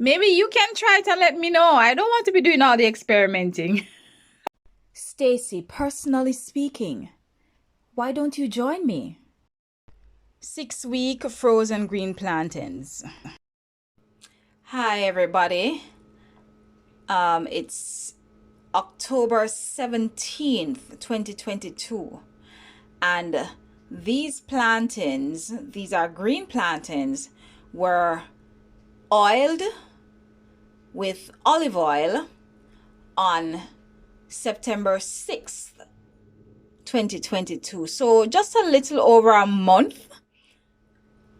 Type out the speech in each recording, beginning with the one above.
Maybe you can try it and let me know. I don't want to be doing all the experimenting. Stacy, personally speaking, why don't you join me? 6-week frozen green plantains. Hi everybody. It's October 17th, 2022. And these plantains, these are green plantains, were oiled with olive oil on September 6th, 2022. So just a little over a month.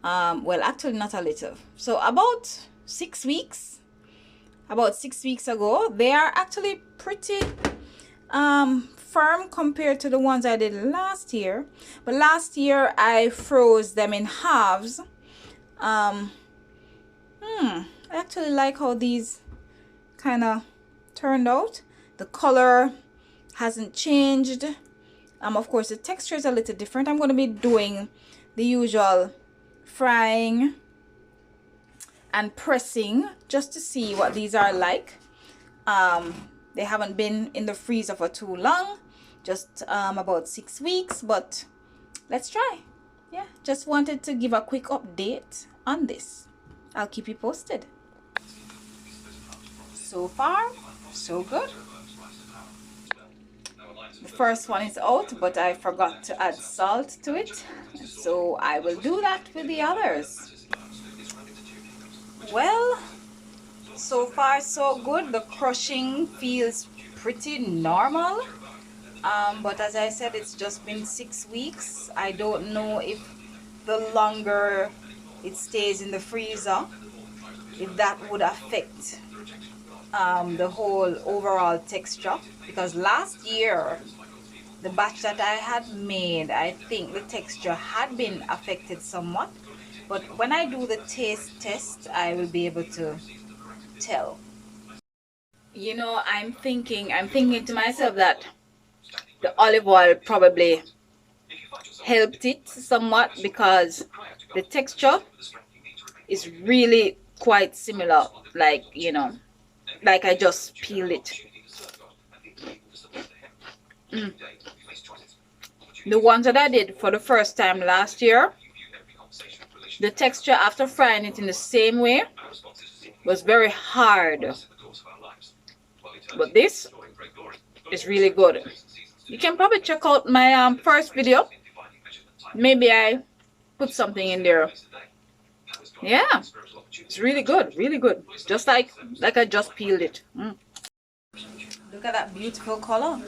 Well, actually not a little. So about 6 weeks. About 6 weeks ago. They are actually pretty firm compared to the ones I did last year. But last year I froze them in halves. I actually like how these kind of turned out. The color hasn't changed. Of course the texture is a little different. I'm going to be doing the usual frying and pressing just to see what these are like. They haven't been in the freezer for too long, just about 6 weeks, but let's try. Yeah, just wanted to give a quick update on this. I'll keep you posted. So far, so good. The first one is out, but I forgot to add salt to it, so I will do that with the others. Well, so far so good. The crushing feels pretty normal, but as I said, it's just been 6 weeks. I don't know if the longer it stays in the freezer, if that would affect the whole overall texture, because last year the batch that I had made, I think the texture had been affected somewhat, but when I do the taste test I will be able to tell. You know, I'm thinking to myself that the olive oil probably helped it somewhat, because the texture is really quite similar, like, you know, like I just peeled it. The ones that I did for the first time last year, the texture after frying it in the same way was very hard, but this is really good. You can probably check out my first video. Maybe I put something in there. Yeah, it's really good, really good, just like I just peeled it. Look at that beautiful color,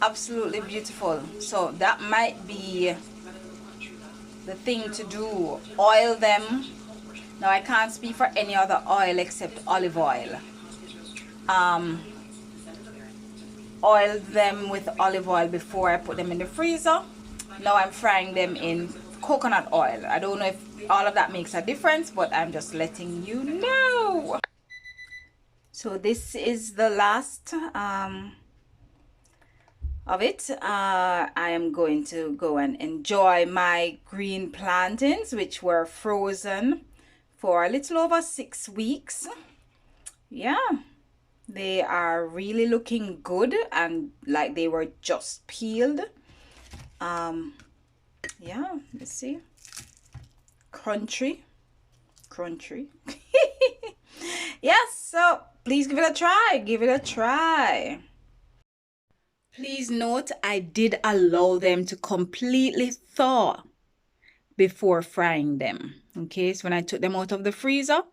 absolutely beautiful. So that might be the thing to do, oil them. Now I can't speak for any other oil except olive oil. Oil them with olive oil before I put them in the freezer. Now I'm frying them in coconut oil. I don't know if all of that makes a difference, but I'm just letting you know. So this is the last of it. I am going to go and enjoy my green plantains, which were frozen for a little over 6 weeks. Yeah, they are really looking good and like they were just peeled. Yeah, let's see. Crunchy. Yes, so please give it a try. Please note, I did allow them to completely thaw before frying them. Okay, so when I took them out of the freezer,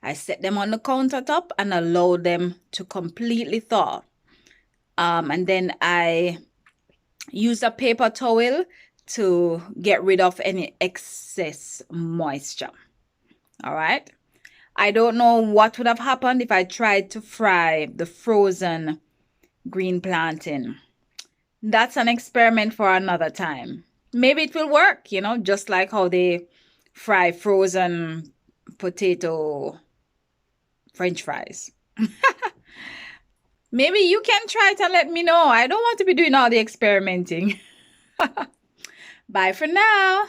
I set them on the countertop and allowed them to completely thaw. And then I used a paper towel to get rid of any excess moisture. All right. I don't know what would have happened if I tried to fry the frozen green plantain. That's an experiment for another time. Maybe it will work, you know, just like how they fry frozen potato French fries. Maybe you can try it and let me know. I don't want to be doing all the experimenting. Bye for now.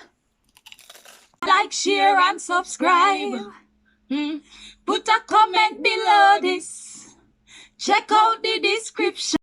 Like, share, and subscribe. Put a comment below this. Check out the description.